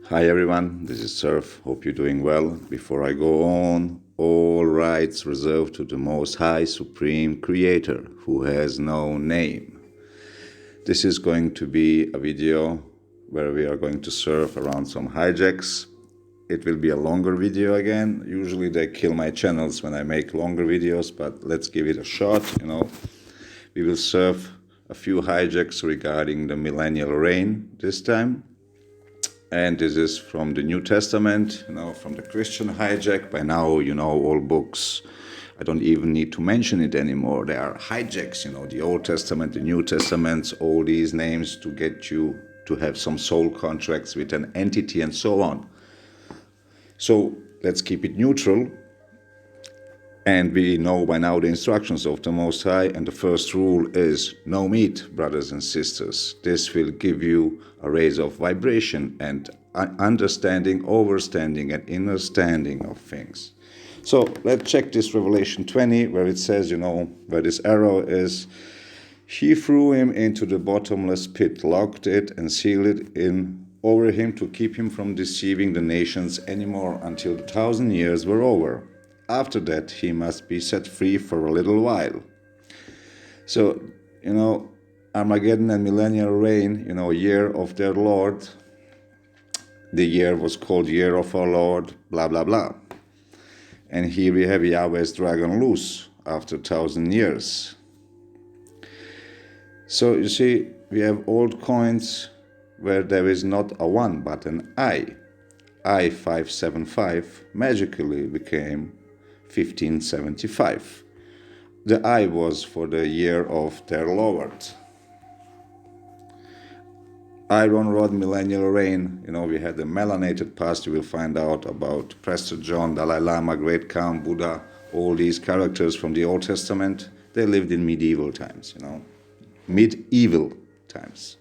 Hi everyone, this is Surf. Hope you're doing well. Before I go on, all rights reserved to the Most High Supreme Creator, who has no name. This is going to be a video where we are going to surf around some hijacks. It will be a longer video again. Usually they kill my channels when I make longer videos, but let's give it a shot. We will surf a few hijacks regarding the millennial reign this time. And this is from the New Testament, from the Christian hijack. By now, all books. I don't even need to mention it anymore. They are hijacks, the Old Testament, the New Testament, all these names to get you to have some soul contracts with an entity and so on. So let's keep it neutral. And we know by now the instructions of the Most High, and the first rule is no meat, brothers and sisters. This will give you a raise of vibration and understanding, overstanding, and understanding of things. So let's check this Revelation 20, where it says, where this arrow is, he threw him into the bottomless pit, locked it, and sealed it in over him to keep him from deceiving the nations anymore until the 1,000 years were over. After that, he must be set free for a little while. So, Armageddon and millennial reign, year of their Lord. The year was called Year of our Lord, blah, blah, blah. And here we have Yahweh's dragon loose after 1,000 years. So, you see, we have old coins where there is not a 1 but an I. I-575 magically became 1575. The I was for the year of their Lord. Iron Rod, millennial reign. We had the melanated past. You will find out about Prester John, Dalai Lama, Great Khan, Buddha, all these characters from the Old Testament. They lived in medieval times, medieval times.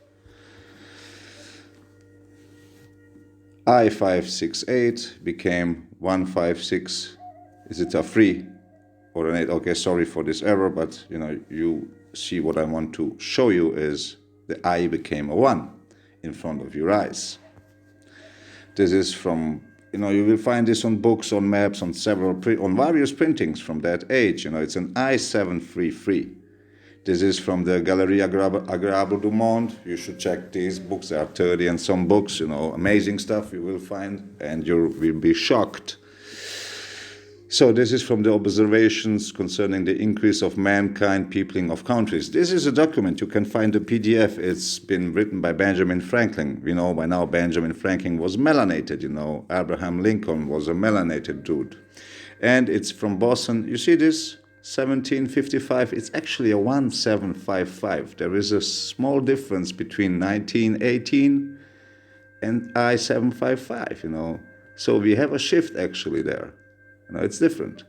I-568 became 156. Is it a 3 or an 8? Okay, sorry for this error, but you see what I want to show you is the I became a 1 in front of your eyes. This is from, you will find this on books, on maps, on on various printings from that age. It's an I-733. This is from the Galerie Agrable du Monde. You should check these books. There are 30 and some books, amazing stuff you will find, and you will be shocked. So this is from the observations concerning the increase of mankind, peopling of countries. This is a document. You can find the PDF. It's been written by Benjamin Franklin. We know by now Benjamin Franklin was melanated. Abraham Lincoln was a melanated dude. And it's from Boston. You see this? 1755. It's actually a 1755. There is a small difference between 1918 and I-755, So we have a shift actually there. It's different.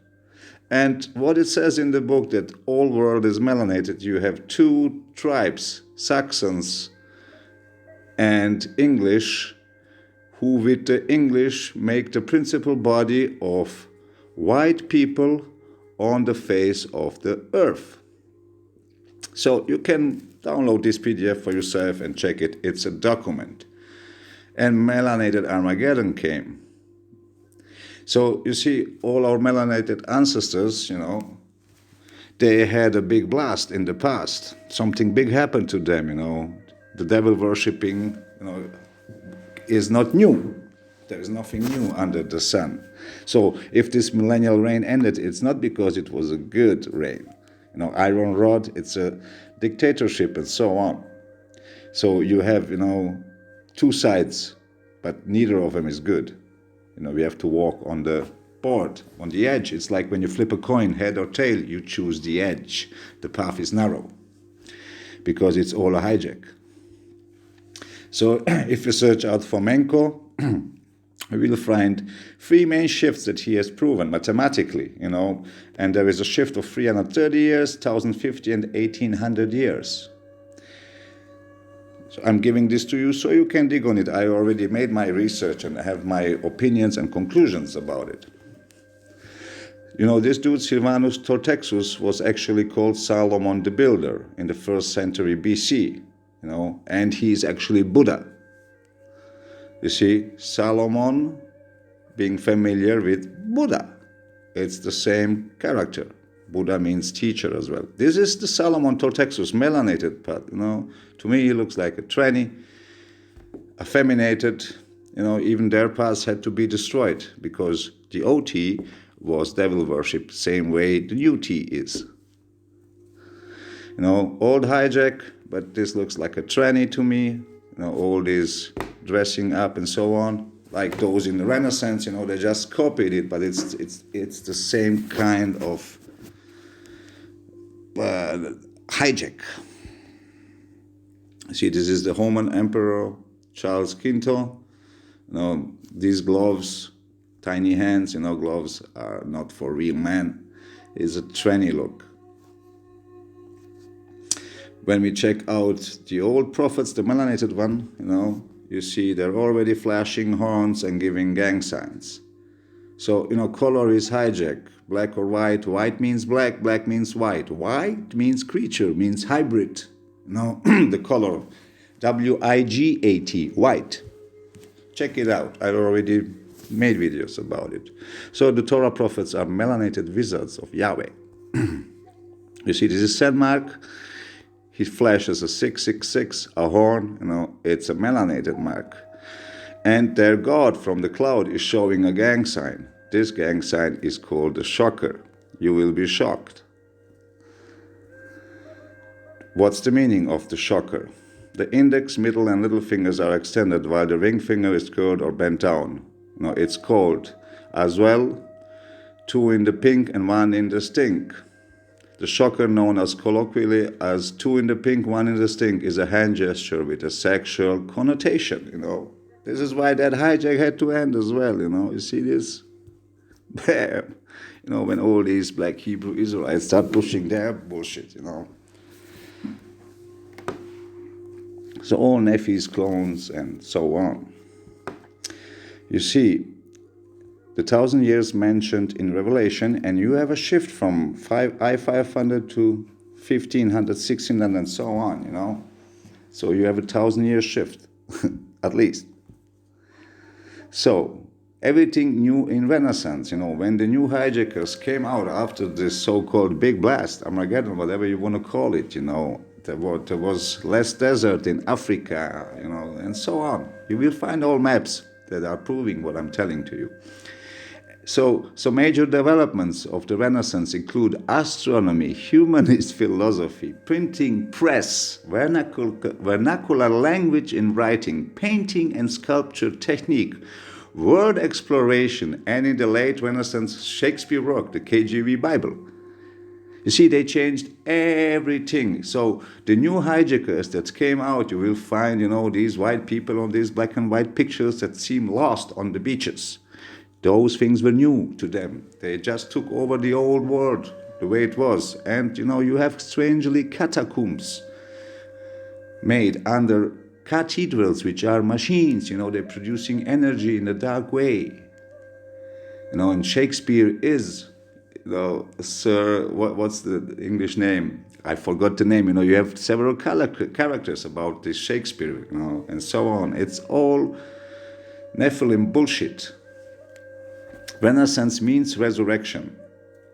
And what it says in the book that all world is melanated, you have 2 tribes, Saxons and English, who with the English make the principal body of white people on the face of the earth. So you can download this PDF for yourself and check it. It's a document. And melanated Armageddon came. So you see, all our melanated ancestors, they had a big blast in the past. Something big happened to them, The devil worshipping, is not new. There is nothing new under the sun. So if this millennial reign ended, it's not because it was a good reign. Iron Rod, it's a dictatorship and so on. So you have, 2 sides, but neither of them is good. We have to walk on the board, on the edge. It's like when you flip a coin, head or tail, you choose the edge. The path is narrow because it's all a hijack. So if you search out for Menko, we will find 3 main shifts that he has proven mathematically, and there is a shift of 330 years, 1,050 and 1,800 years. So I'm giving this to you so you can dig on it. I already made my research and I have my opinions and conclusions about it. This dude, Silvanus Tortexus, was actually called Solomon the Builder in the 1st century BC, and he's actually Buddha. You see, Solomon being familiar with Buddha. It's the same character. Buddha means teacher as well. This is the Solomon Tortexus, melanated part. To me he looks like a tranny, effeminated. Even their past had to be destroyed because the OT was devil worship, same way the new T is. Old hijack, but this looks like a tranny to me. All this dressing up and so on, like those in the Renaissance. They just copied it, but it's the same kind of hijack. See, this is the Roman Emperor Charles Quinto. These gloves, tiny hands. Gloves are not for real men. It's a tranny look. When we check out the old prophets, the melanated one, you see they're already flashing horns and giving gang signs. So, color is hijack, black or white. White means black, black means white. White means creature, means hybrid. The color, WIGAT, white. Check it out. I already made videos about it. So the Torah prophets are melanated wizards of Yahweh. You see, this is Sandmark. He flashes a 666, a horn. It's a melanated mark. And their god from the cloud is showing a gang sign. This gang sign is called the shocker. You will be shocked. What's the meaning of the shocker? The index, middle, and little fingers are extended while the ring finger is curled or bent down. It's called as well 2 in the pink and 1 in the stink. The shocker, known as colloquially as 2 in the pink, 1 in the stink, is a hand gesture with a sexual connotation. This is why that hijack had to end as well. You see this? Bam! When all these black Hebrew Israelites start pushing their bullshit. So all Nephi's clones and so on. You see, the 1,000 years mentioned in Revelation, and you have a shift from I-500 to 1,500, 1,600, and so on, So you have a 1,000-year shift, at least. So, everything new in Renaissance, when the new hijackers came out after this so-called big blast, Armageddon, whatever you want to call it, there was less desert in Africa, and so on. You will find all maps that are proving what I'm telling to you. So major developments of the Renaissance include astronomy, humanist philosophy, printing press, vernacular language in writing, painting and sculpture technique, word exploration, and in the late Renaissance, Shakespeare wrote the KJV Bible. You see, they changed everything. So the new hijackers that came out, you will find, these white people on these black and white pictures that seem lost on the beaches. Those things were new to them. They just took over the old world the way it was. And, you have strangely catacombs made under cathedrals, which are machines. They're producing energy in a dark way. And Shakespeare is, Sir, what's the English name? I forgot the name. You have several characters about this Shakespeare, and so on. It's all Nephilim bullshit. Renaissance means resurrection.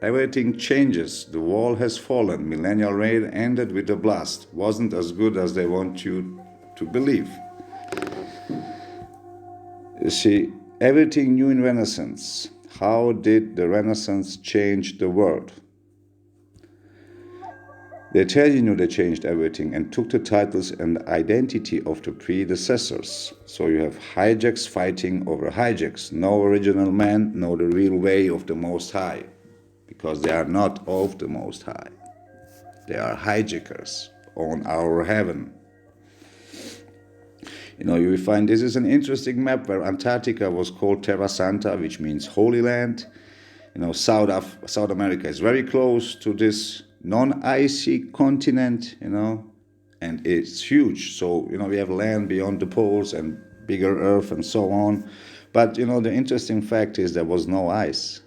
Everything changes. The wall has fallen. Millennial reign ended with a blast. Wasn't as good as they want you to believe. You see, everything new in Renaissance. How did the Renaissance change the world? They tell you they changed everything and took the titles and identity of the predecessors. So you have hijacks fighting over hijacks. No original man, no the real way of the Most High. Because they are not of the Most High. They are hijackers on our heaven. You will find this is an interesting map where Antarctica was called Terra Santa, which means Holy Land. South America is very close to this non-icy continent, and it's huge. So, we have land beyond the poles and bigger Earth and so on. But, the interesting fact is there was no ice.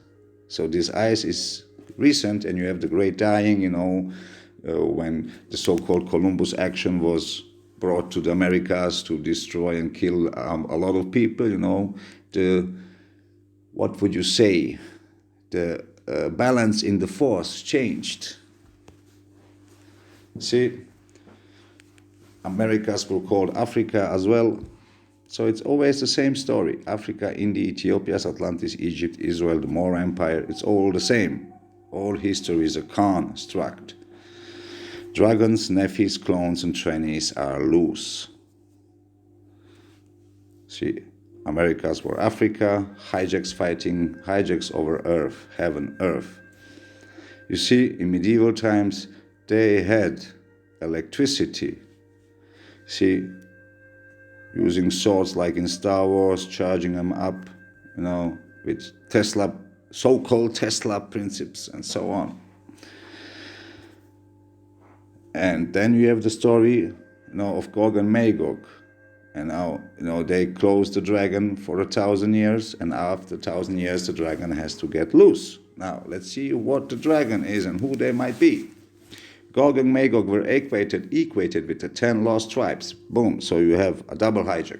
So this ice is recent, and you have the Great Dying, when the so-called Columbus action was brought to the Americas to destroy and kill a lot of people, you know, what would you say, the balance in the force changed. See, Americas were called Africa as well. So it's always the same story. Africa, India, Ethiopia, Atlantis, Egypt, Israel, the Moor Empire, it's all the same. All history is a construct. Dragons, Nephis, clones, and trannies are loose. See, Americas were Africa, Hijaks fighting, Hijaks over Earth, heaven, Earth. You see, in medieval times, they had electricity. See, using swords like in Star Wars, charging them up, you know, with Tesla, so-called Tesla principles and so on. And then you have the story, you know, of Gog and Magog. And now, you know, they closed the dragon for 1,000 years, and after 1,000 years, the dragon has to get loose. Now, let's see what the dragon is and who they might be. Gog and Magog were equated with the 10 lost tribes. Boom, so you have a double hijack.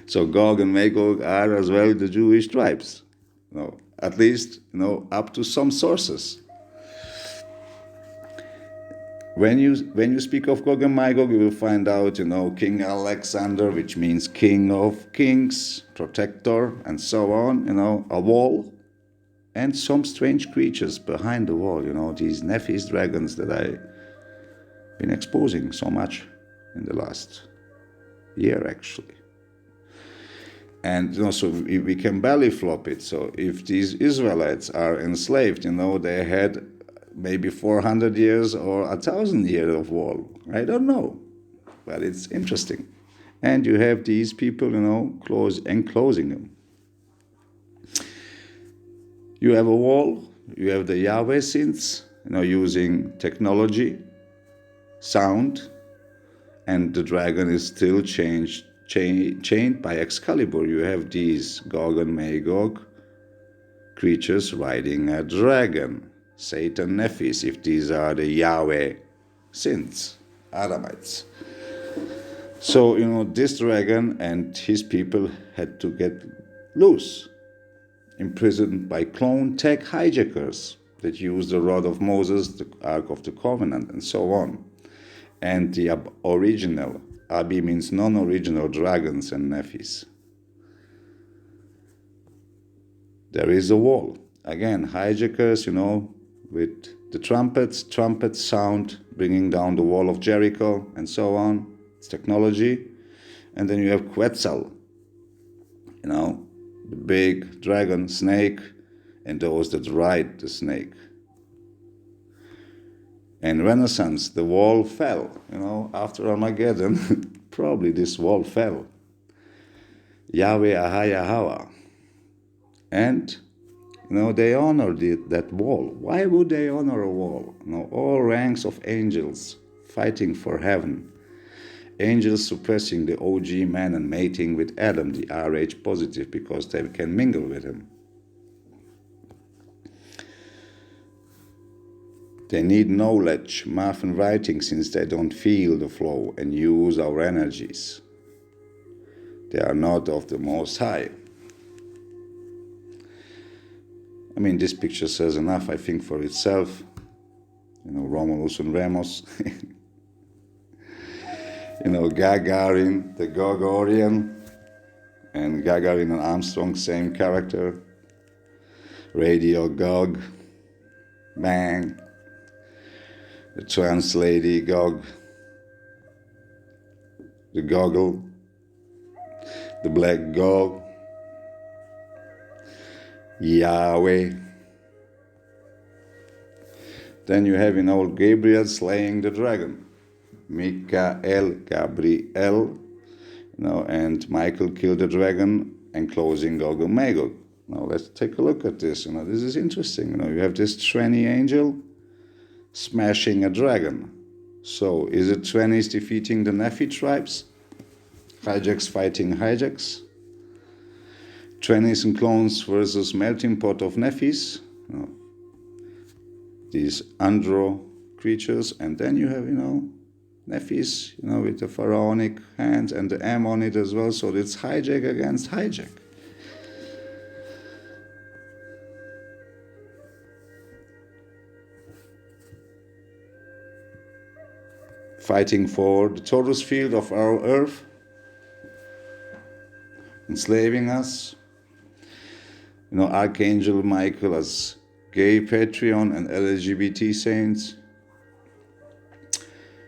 So Gog and Magog are as well the Jewish tribes. You know, at least, you know, up to some sources. When you speak of Gog and Magog, you will find out, you know, King Alexander, which means king of kings, protector, and so on, you know, a wall, and some strange creatures behind the wall, you know, these Nephis dragons that I've been exposing so much in the last year, actually. And, you know, so we can belly flop it. So if these Israelites are enslaved, you know, they had maybe 400 years or 1,000 years of war. I don't know. But it's interesting. And you have these people, you know, enclosing them. You have a wall, you have the Yahweh synths, you know, using technology, sound, and the dragon is still chained by Excalibur. You have these Gog and Magog creatures riding a dragon, Satan, Nephis, if these are the Yahweh synths, Adamites. So, you know, this dragon and his people had to get loose, imprisoned by clone tech hijackers that used the rod of Moses, the Ark of the Covenant, and so on. And the original, Abi means non-original dragons and Nephis. There is a wall. Again, hijackers, you know, with the trumpet sound, bringing down the wall of Jericho, and so on. It's technology. And then you have Quetzal, you know, the big dragon, snake, and those that ride the snake. In Renaissance, the wall fell, you know, after Armageddon, probably this wall fell. Yahweh Ahayahawa. And, you know, they honored that wall. Why would they honor a wall? You know, all ranks of angels fighting for heaven. Angels suppressing the OG man and mating with Adam, the RH positive, because they can mingle with him. They need knowledge, math and writing, since they don't feel the flow and use our energies. They are not of the Most High. I mean, this picture says enough, I think, for itself. You know, Romulus and Remus. You know, Gagarin, the Gogorian, and Gagarin and Armstrong, same character. Radio Gog, bang. The trans lady Gog, the goggle, the black Gog, Yahweh. Then you have, you know, Gabriel slaying the dragon. Michael, Gabriel, you know, and Michael killed the dragon, enclosing Gog and Magog. Now let's take a look at this. You know, this is interesting. You know, you have this tranny angel smashing a dragon. So is it trannies defeating the Nephi tribes? Hijaks fighting Hijaks? Trannies and clones versus melting pot of Nephis? You know, these andro creatures, and then you have, you know, Nephis, with the pharaonic hands and the M on it as well. So it's hijack against hijack. Fighting for the torus field of our earth, enslaving us. Archangel Michael as gay patriarch and LGBT saints.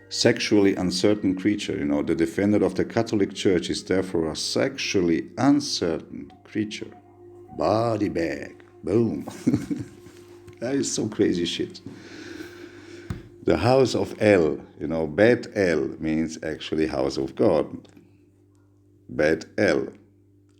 Sexually uncertain creature, the defender of the Catholic Church is therefore a sexually uncertain creature. Body bag, boom. That is some crazy shit. The house of El, Bet El means actually house of God. Bet El,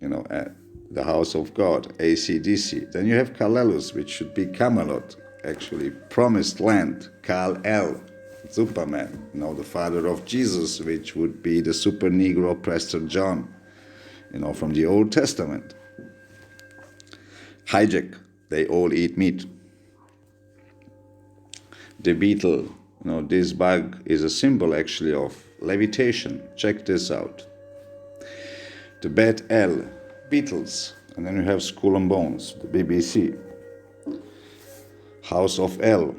the house of God, AC/DC. Then you have Kalelus, which should be Camelot, actually promised land, Kal-El, Superman, the father of Jesus, which would be the super Negro Prester John, from the Old Testament. Hijack, they all eat meat. The beetle, this bug is a symbol actually of levitation. Check this out. The Bet El, Beatles, and then you have Skull and Bones, the BBC. House of El,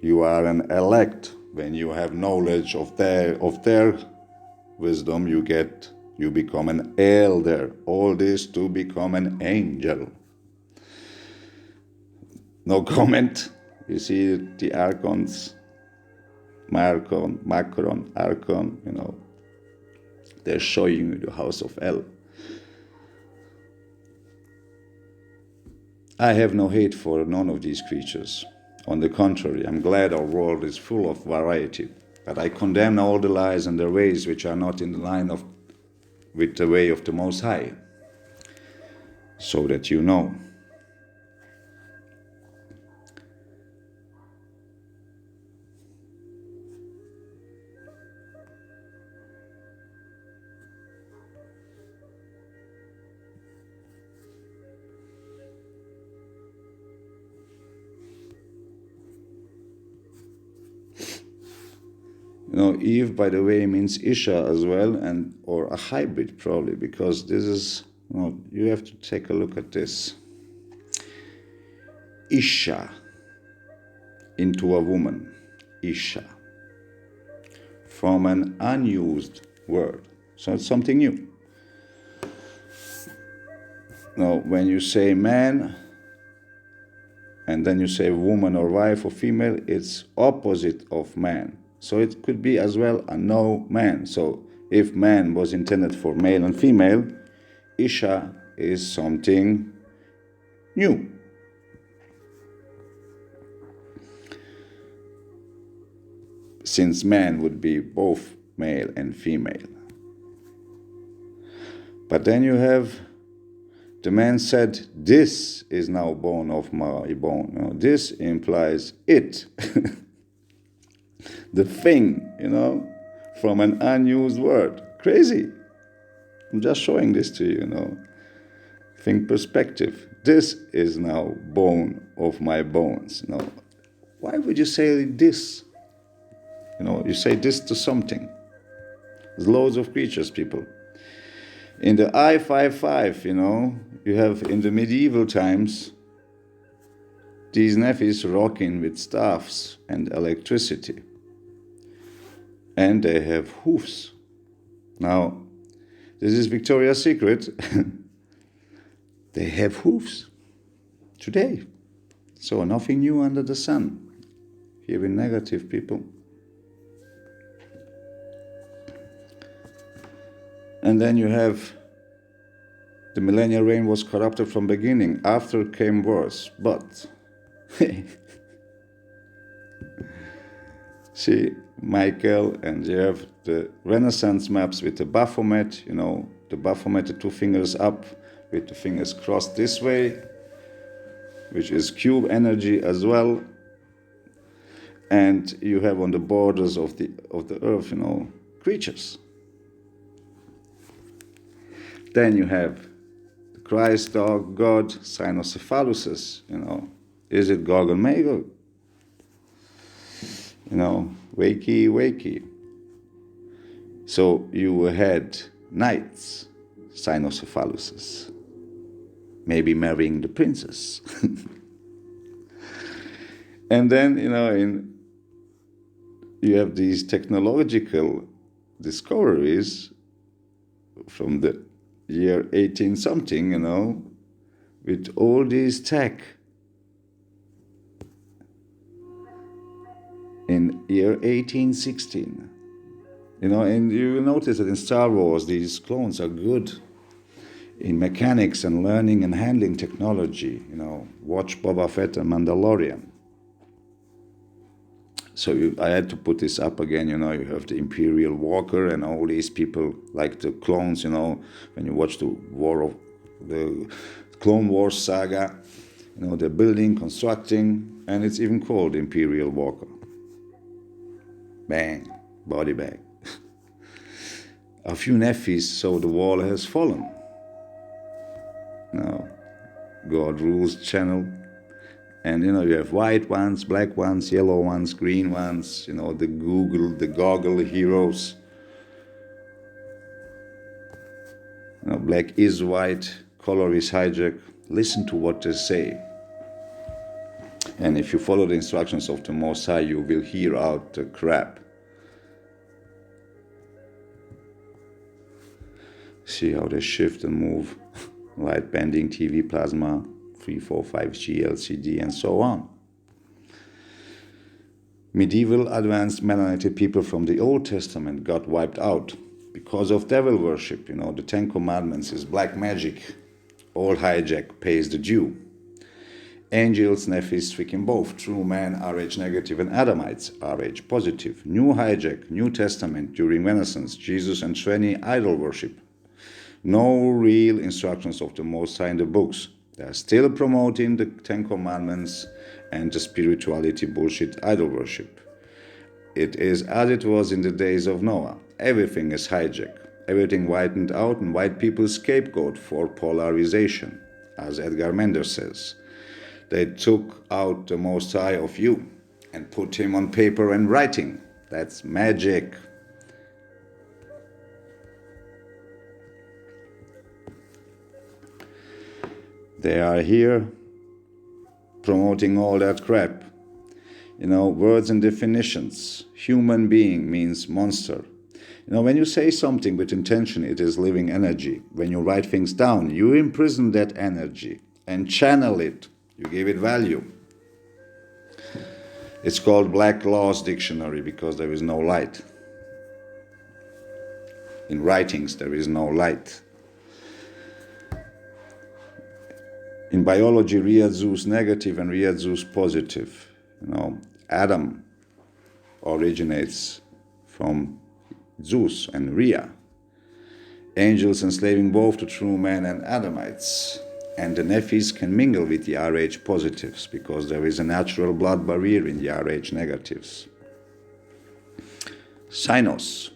you are an elect. When you have knowledge of their wisdom, you become an elder. All this to become an angel. No comment. You see the archons, Macron, Archon, they're showing you the house of El. I have no hate for none of these creatures. On the contrary, I'm glad our world is full of variety. But I condemn all the lies and the ways which are not in line with the way of the Most High. So that you know. Eve, by the way, means Isha as well, or a hybrid probably, because this is, you have to take a look at this. Isha, into a woman, Isha, from an unused word. So it's something new. Now, when you say man, and then you say woman or wife or female, it's opposite of man. So it could be as well a no man. So if man was intended for male and female, Isha is something new. Since man would be both male and female. But then you have, the man said, this is now bone of my bone. This implies it. The thing, from an unused word. Crazy. I'm just showing this to you, Think perspective. This is now bone of my bones. Why would you say this? You say this to something. There's loads of creatures, people. In the I-55, you have in the medieval times, these Nephis rocking with staffs and electricity. And they have hoofs. Now, this is Victoria's Secret. They have hoofs today. So nothing new under the sun. Here in negative, people. And then you have the millennial reign was corrupted from beginning. After came worse. But, see, Michael, and you have the Renaissance maps with the Baphomet, the Baphomet, the two fingers up with the fingers crossed this way, which is cube energy as well. And you have on the borders of the earth, creatures. Then you have the Christ dog, God, Cynocephaluses, Is it Gog and Magog? Wakey, wakey. So you had knights, cynocephalosis, maybe marrying the princess. And then, you have these technological discoveries from the year 18 something, with all these tech. In year 1816, and you will notice that in Star Wars, these clones are good in mechanics and learning and handling technology. Watch Boba Fett and Mandalorian. So I had to put this up again. You have the Imperial Walker and all these people like the clones. When you watch the Clone Wars saga, they're building, constructing, and it's even called Imperial Walker. Bang, body bag. A few nephews, so the wall has fallen. Now, God rules channel. And, you have white ones, black ones, yellow ones, green ones, the goggle heroes. Black is white, color is hijack. Listen to what they say. And if you follow the instructions of the Most High, you will hear out the crap. See how they shift and move. Light bending, TV, plasma, 3, 4, 5G, LCD, and so on. Medieval advanced melanated people from the Old Testament got wiped out because of devil worship. The Ten Commandments is black magic. All hijack pays the due. Angels, nephews, stricken both, true man, RH negative, and Adamites, RH positive. New hijack, New Testament during Renaissance, Jesus and Trini, idol worship. No real instructions of the Most High in the books. They are still promoting the Ten Commandments and the spirituality bullshit idol worship. It is as it was in the days of Noah. Everything is hijack. Everything whitened out and white people scapegoat for polarization, as Edgar Mendes says. They took out the Most High of you and put him on paper and writing. That's magic. They are here promoting all that crap. Words and definitions. Human being means monster. When you say something with intention, it is living energy. When you write things down, you imprison that energy and channel it. You give it value. It's called Black Laws Dictionary because there is no light. In writings, there is no light. In biology, Rhea Zeus negative and Rhea Zeus positive. Adam originates from Zeus and Rhea. Angels enslaving both the true man and Adamites. And the nephews can mingle with the RH positives because there is a natural blood barrier in the RH negatives. Cynos.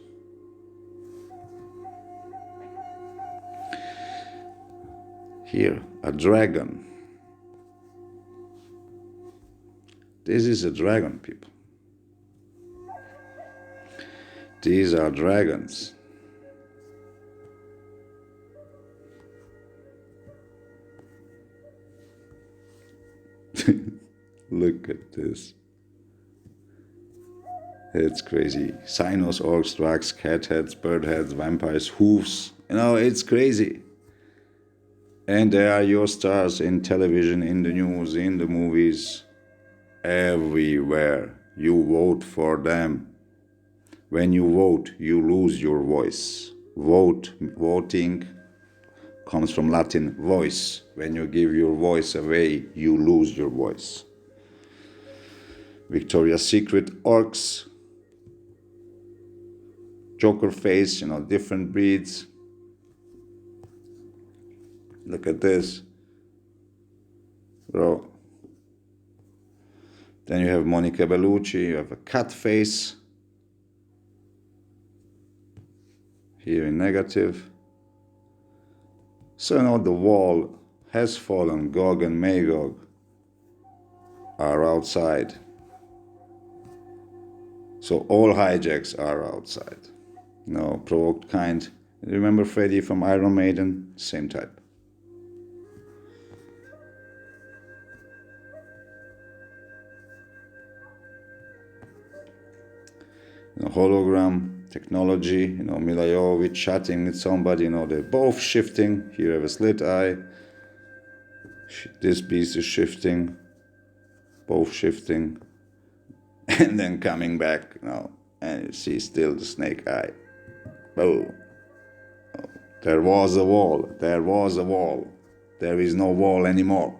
Here, a dragon. This is a dragon, people. These are dragons. Look at this. It's crazy. Cynos, orcs, drugs, cat heads, bird heads, vampires, hoofs. It's crazy. And they are your stars in television, in the news, in the movies, everywhere. You vote for them. When you vote, you lose your voice. Voting comes from Latin voice. When you give your voice away, you lose your voice. Victoria's Secret orcs, Joker face, different breeds. Look at this, bro. Then you have Monica Bellucci, you have a cat face. Here in negative. So the wall has fallen. Gog and Magog are outside. So all hijacks are outside. provoked kind. Remember Freddie from Iron Maiden? Same type. Hologram technology, Mila Jovovich chatting with somebody, they're both shifting. Here I have a slit eye. This piece is shifting, both shifting, and then coming back, and you see still the snake eye. Boom. Oh, there was a wall. There was a wall. There is no wall anymore.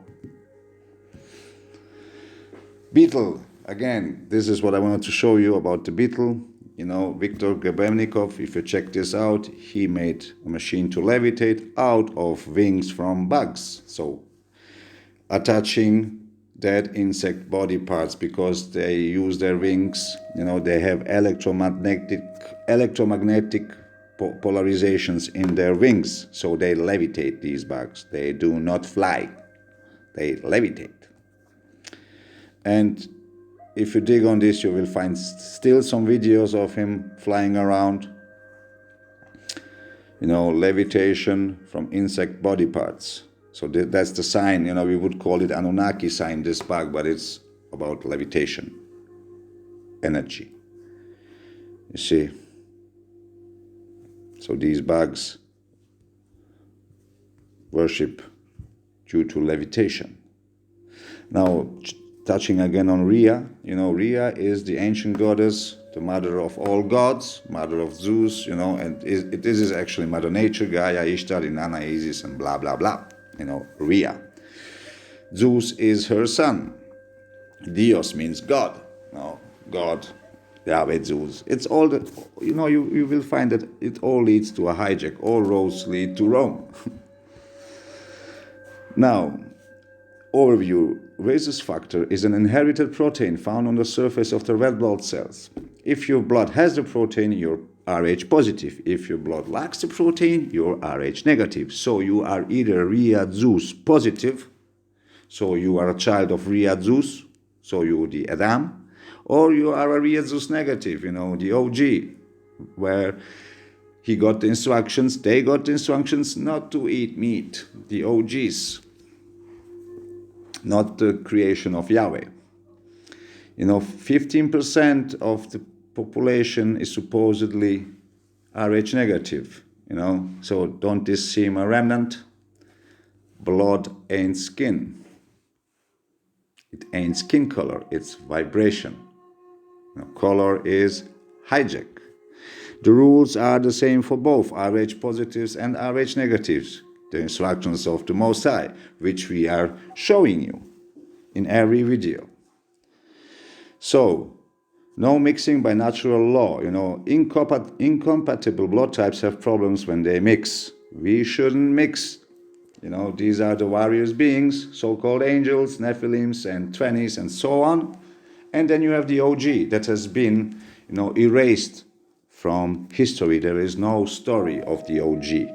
Beetle. Again, this is what I wanted to show you about the beetle. Viktor Grebelnikov, if you check this out, he made a machine to levitate out of wings from bugs. So, attaching dead insect body parts because they use their wings, they have electromagnetic polarizations in their wings. So they levitate, these bugs. They do not fly. They levitate. And if you dig on this, you will find still some videos of him flying around. Levitation from insect body parts. So that's the sign, we would call it Anunnaki sign, this bug, but it's about levitation, energy. You see? So these bugs worship due to levitation. Now, touching again on Rhea, Rhea is the ancient goddess, the mother of all gods, mother of Zeus, and this is actually Mother Nature, Gaia, Ishtar, Inanna, Isis, and blah, blah, blah. Rhea. Zeus is her son. Dios means God. God, Yahweh, Zeus. It's all the, you will find that it all leads to a hijack. All roads lead to Rome. Now, overview. Rhesus factor is an inherited protein found on the surface of the red blood cells. If your blood has the protein, you're Rh positive. If your blood lacks the protein, you're Rh negative. So you are either Rhea Zeus positive, so you are a child of Rhea Zeus, so you're the Adam, or you are a Rhea Zeus negative, the OG, where he got the instructions, they got the instructions not to eat meat, the OGs. Not the creation of Yahweh. 15% of the population is supposedly Rh negative, so don't this seem a remnant? Blood ain't skin. It ain't skin color, it's vibration. Color is hijack. The rules are the same for both Rh positives and Rh negatives. The instructions of the Most High, which we are showing you in every video. So, no mixing by natural law. Incompatible blood types have problems when they mix. We shouldn't mix. These are the various beings, so-called angels, Nephilims, and 20s, and so on. And then you have the OG that has been, erased from history. There is no story of the OG.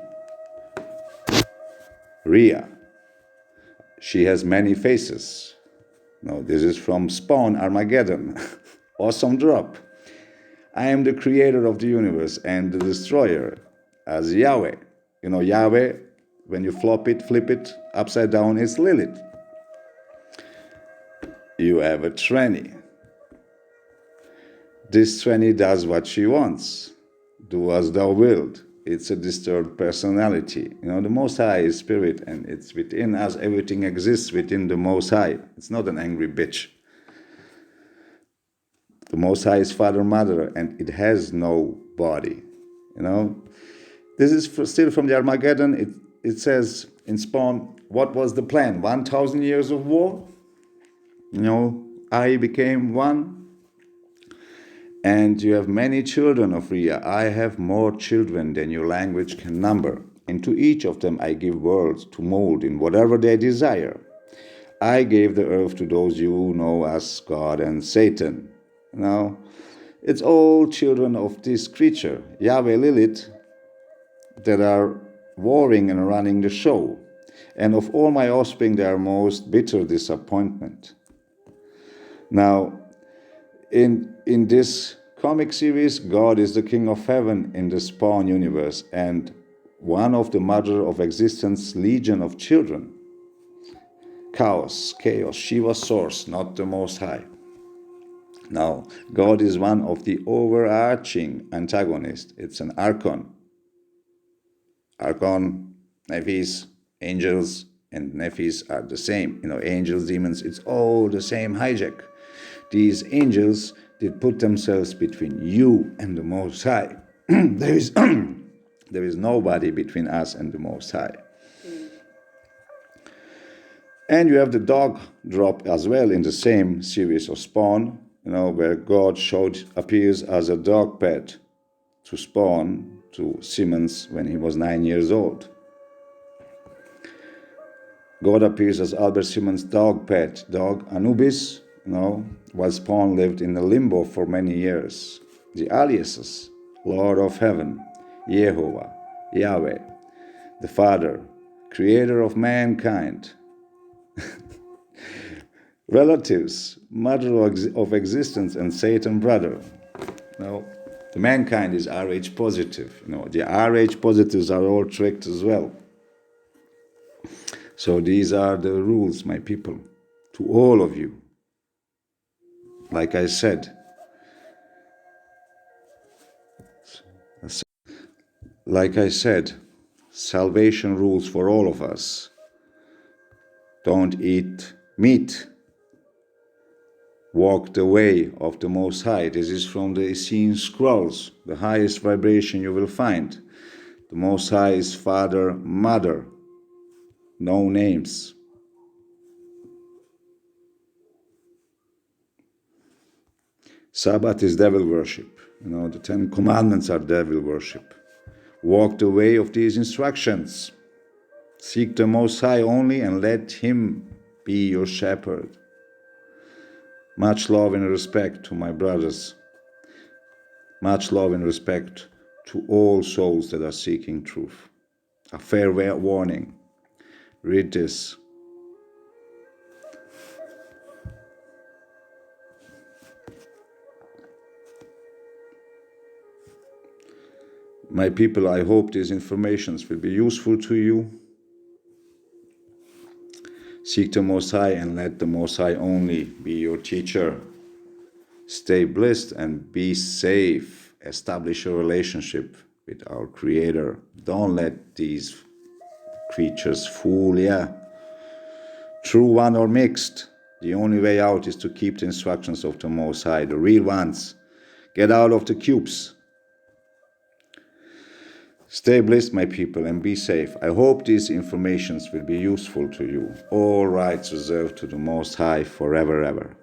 Rhea. She has many faces. This is from Spawn Armageddon. Awesome drop. I am the creator of the universe and the destroyer as Yahweh. Yahweh, when you flip it upside down, it's Lilith. You have a tranny. This tranny does what she wants. Do as thou wilt. It's a disturbed personality. The Most High is spirit, and it's within us. Everything exists within the Most High. It's not an angry bitch. The Most High is Father, Mother, and it has no body. This is still from the Armageddon. It says in Spawn, what was the plan? 1,000 years of war? I became one. And you have many children of Rhea. I have more children than your language can number. And to each of them I give worlds to mold in whatever they desire. I gave the earth to those you know as God and Satan. It's all children of this creature, Yahweh Lilith, that are warring and running the show. And of all my offspring, they are most bitter disappointment. Now, in this comic series, God is the King of Heaven in the Spawn universe and one of the mother of existence legion of children. Chaos, Shiva source, not the Most High. Now, God is one of the overarching antagonists. It's an archon. Archon, Nephis, angels, and Nephis are the same. Angels, demons, it's all the same hijack. These angels did put themselves between you and the Most High. There is nobody between us and the Most High. And you have the dog drop as well in the same series of Spawn, where God appears as a dog pet to Spawn, to Simmons when he was 9 years old. God appears as Albert Simmons' dog pet, dog Anubis, while Spawn lived in the limbo for many years. The aliases, Lord of Heaven, Yehovah, Yahweh, the Father, Creator of mankind, relatives, mother of existence, and Satan brother. The mankind is Rh positive. The Rh positives are all tricked as well. So these are the rules, my people, to all of you. Like I said, salvation rules for all of us. Don't eat meat. Walk the way of the Most High. This is from the Essene Scrolls, the highest vibration you will find. The Most High is Father, Mother, no names. Sabbath is devil worship. The 10 Commandments are devil worship. Walk the way of these instructions. Seek the Most High only and let Him be your shepherd. Much love and respect to my brothers. Much love and respect to all souls that are seeking truth. A fair warning. Read this. My people, I hope these informations will be useful to you. Seek the Most High and let the Most High only be your teacher. Stay blessed and be safe. Establish a relationship with our Creator. Don't let these creatures fool you. True one or mixed. The only way out is to keep the instructions of the Most High, the real ones. Get out of the cubes. Stay blessed, my people, and be safe. I hope these informations will be useful to you. All rights reserved to the Most High forever, ever.